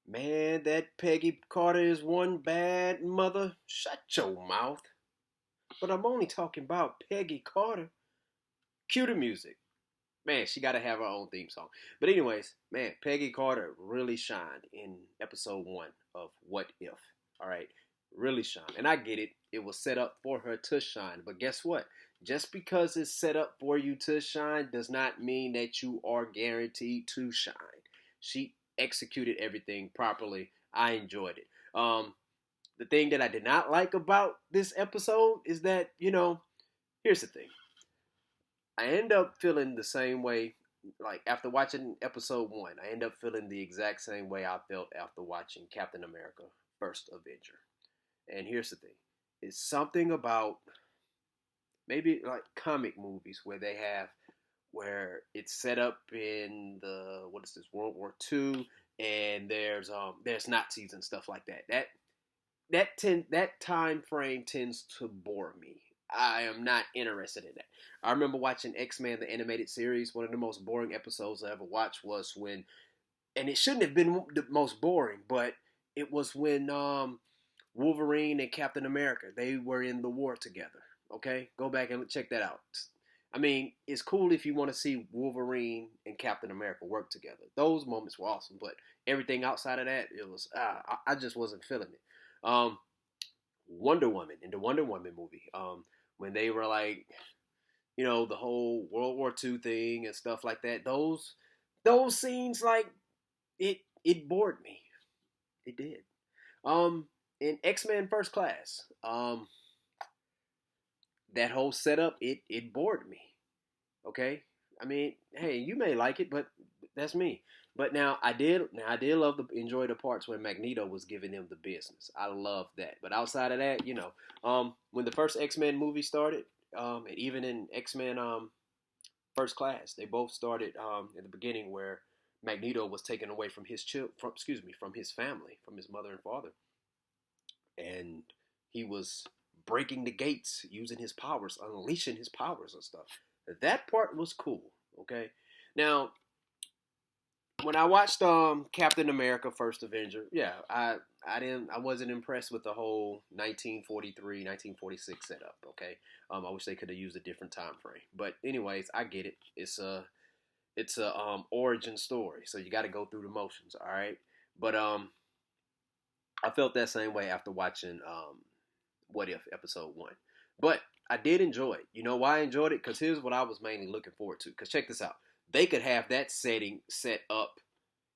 Man, that Peggy Carter is one bad mother. Shut your mouth. But I'm only talking about Peggy Carter. Cue the music. Man, she got to have her own theme song. But anyways, man, Peggy Carter really shined in episode 1 of What If. All right, really shined. And I get it. It was set up for her to shine. But guess what? Just because it's set up for you to shine does not mean that you are guaranteed to shine. She executed everything properly. I enjoyed it. The thing that I did not like about this episode is that, here's the thing. I end up feeling the same way, like after watching episode 1, I end up feeling the exact same way I felt after watching Captain America First Avenger. And here's the thing. It's something about maybe like comic movies where it's set up in the what is this World War II, and there's Nazis and stuff like that. That time frame tends to bore me. I am not interested in that. I remember watching X-Men the animated series. One of the most boring episodes I ever watched was when, and it shouldn't have been the most boring, but it was when Wolverine and Captain America, they were in the war together. Okay, go back and check that out. I mean, it's cool if you want to see Wolverine and Captain America work together. Those moments were awesome, but everything outside of that, it was I just wasn't feeling it. Um, Wonder Woman in the Wonder Woman movie, when they were like, the whole World War II thing and stuff like that. Those scenes, like it bored me. It did. In X-Men First Class, that whole setup, it bored me. Okay, I mean, hey, you may like it, but that's me. But now I did enjoy the parts where Magneto was giving him the business. I love that. But outside of that, when the first X-Men movie started, and even in X-Men First Class, they both started in the beginning where Magneto was taken away from from his family, from his mother and father, and he was breaking the gates using his powers, unleashing his powers and stuff. That part was cool. Okay, now when I watched Captain America First Avenger, yeah, I wasn't impressed with the whole 1943, 1946 setup. Okay, I wish they could have used a different time frame. But anyways, I get it. It's a origin story, so you got to go through the motions. All right, but I felt that same way after watching What If episode 1. But I did enjoy it. You know why I enjoyed it? Because here's what I was mainly looking forward to. Because check this out. They could have that setting set up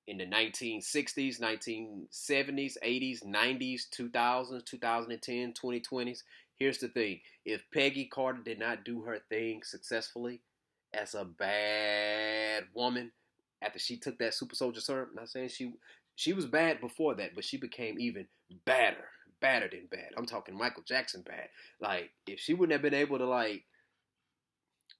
in the 1960s, 1970s, 80s, 90s, 2000s, 2010, 2020s. Here's the thing. If Peggy Carter did not do her thing successfully as a bad woman after she took that super soldier serum, I'm not saying she was bad before that, but she became even badder than bad. I'm talking Michael Jackson bad. Like, if she wouldn't have been able to, like,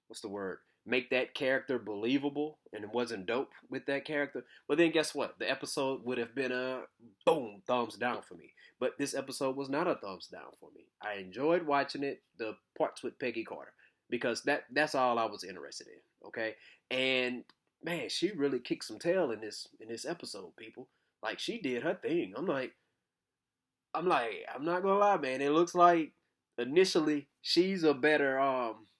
what's the word? Make that character believable and it wasn't dope with that character, well, then guess what? The episode would have been a boom, thumbs down for me. But this episode was not a thumbs down for me. I enjoyed watching it, the parts with Peggy Carter, because that's all I was interested in. Okay, and man, she really kicked some tail in this episode, people. Like, she did her thing. I'm not gonna lie, man. It looks like initially she's a better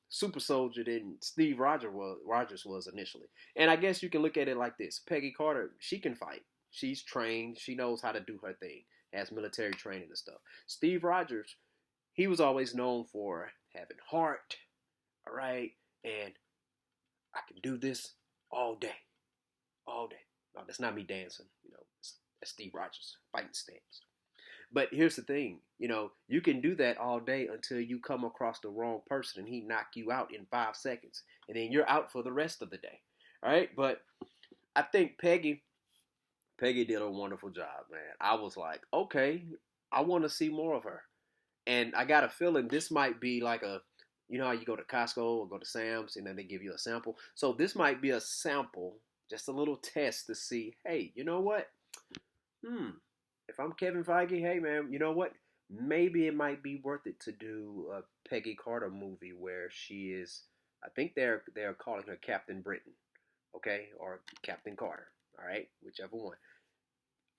super soldier than Rogers was initially. And I guess you can look at it like this: Peggy Carter, she can fight. She's trained. She knows how to do her thing. Has military training and stuff. Steve Rogers, he was always known for having heart. All right, and I can do this all day, all day. No, that's not me dancing. That's Steve Rogers fighting stance. But here's the thing, you can do that all day until you come across the wrong person and he knock you out in 5 seconds, and then you're out for the rest of the day. All right, but I think Peggy did a wonderful job, man. I was like, okay, I want to see more of her, and I got a feeling this might be like how you go to Costco or go to Sam's and then they give you a sample. So this might be a sample, just a little test to see, hey, you know what? Hmm, if I'm Kevin Feige, hey man, you know what? Maybe it might be worth it to do a Peggy Carter movie where she is. I think they're calling her Captain Britain, okay, or Captain Carter. All right, whichever one.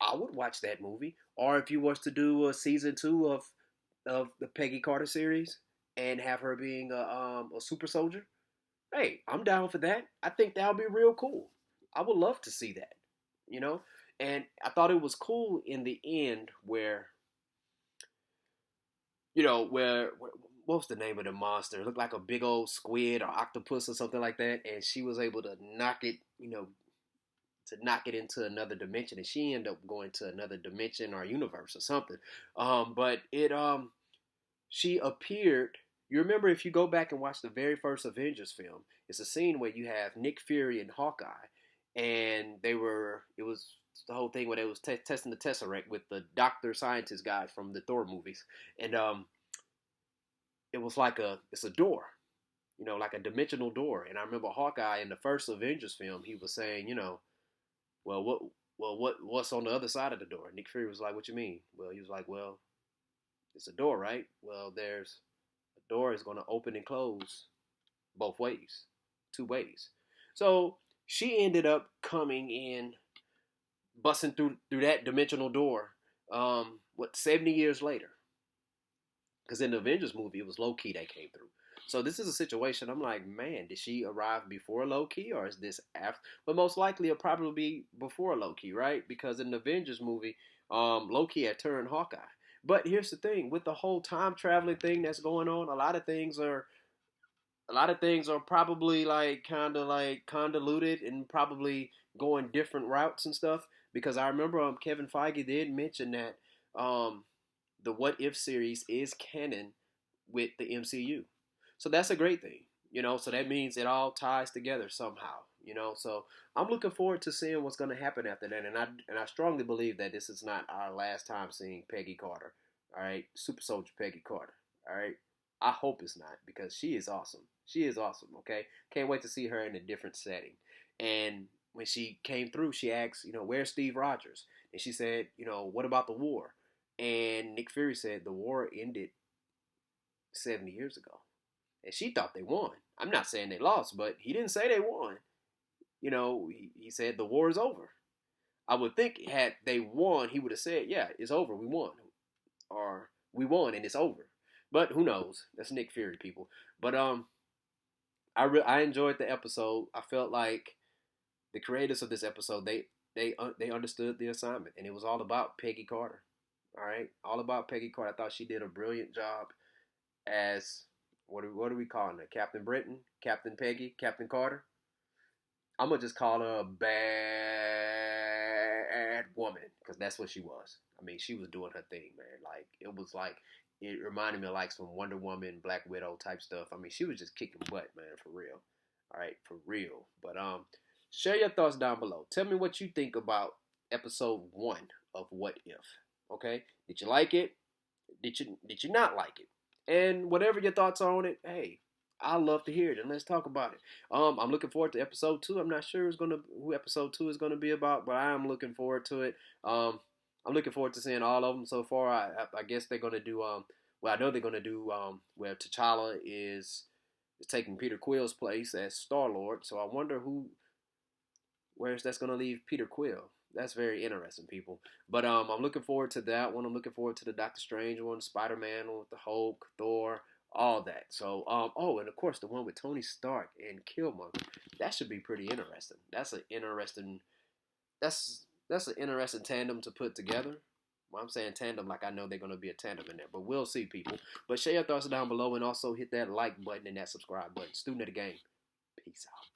I would watch that movie. Or if you was to do a season 2 of the Peggy Carter series and have her being a super soldier, hey, I'm down for that. I think that would be real cool. I would love to see that, you know. And I thought it was cool in the end where, what's the name of the monster? It looked like a big old squid or octopus or something like that, and she was able to knock it, into another dimension, and she ended up going to another dimension or universe or something. But she appeared. You remember if you go back and watch the very first Avengers film, it's a scene where you have Nick Fury and Hawkeye, and it was the whole thing where they was testing the Tesseract with the doctor scientist guy from the Thor movies, and it was it's a door, like a dimensional door. And I remember Hawkeye in the first Avengers film, he was saying, well, what's on the other side of the door? Nick Fury was like, what you mean? Well, he was like, well, it's a door, right? Well, there's a door is going to open and close both ways, two ways. So she ended up coming in, busting through that dimensional door. 70 years later? Because in the Avengers movie, it was Loki that came through. So this is a situation. I'm like, man, did she arrive before Loki, or is this after? But most likely, it'll probably be before Loki, right? Because in the Avengers movie, Loki had turned Hawkeye. But here's the thing: with the whole time traveling thing that's going on, a lot of things are probably like kind of like convoluted and probably going different routes and stuff. Because I remember Kevin Feige did mention that the What If series is canon with the MCU. So that's a great thing, So that means it all ties together somehow, So I'm looking forward to seeing what's going to happen after that, and I strongly believe that this is not our last time seeing Peggy Carter. All right, Super Soldier Peggy Carter. All right, I hope it's not, because she is awesome. She is awesome. Okay, can't wait to see her in a different setting. And when she came through, she asked, where's Steve Rogers? And she said, what about the war? And Nick Fury said the war ended 70 years ago. And she thought they won. I'm not saying they lost, but he didn't say they won. He said the war is over. I would think had they won, he would have said, yeah, it's over. We won. Or we won and it's over. But who knows? That's Nick Fury, people. But I enjoyed the episode. I felt like the creators of this episode, they understood the assignment, and it was all about Peggy Carter. All right, all about Peggy Carter. I thought she did a brilliant job as what are we calling her? Captain Britain, Captain Peggy, Captain Carter. I'm gonna just call her a bad woman, because that's what she was. I mean, she was doing her thing, man. It reminded me of like some Wonder Woman, Black Widow type stuff. I mean, she was just kicking butt, man, for real. All right, for real. But share your thoughts down below. Tell me what you think about episode 1 of What If. Okay, did you like it? Did you not like it? And whatever your thoughts are on it, hey, I'd love to hear it, and let's talk about it. I'm looking forward to episode 2. I'm not sure who episode 2 is gonna be about, but I am looking forward to it. I'm looking forward to seeing all of them so far. I guess they're gonna do I know they're gonna do where T'Challa is taking Peter Quill's place as Star-Lord. So I wonder where that's gonna leave Peter Quill. That's very interesting, people. But I'm looking forward to that one. I'm looking forward to the Doctor Strange one, Spider-Man with the Hulk, Thor, all that. So and of course the one with Tony Stark and Killmonger. That should be pretty interesting. That's an interesting tandem to put together. Well, I'm saying tandem like I know they're going to be a tandem in there, but we'll see, people. But share your thoughts down below, and also hit that like button and that subscribe button. Student of the game. Peace out.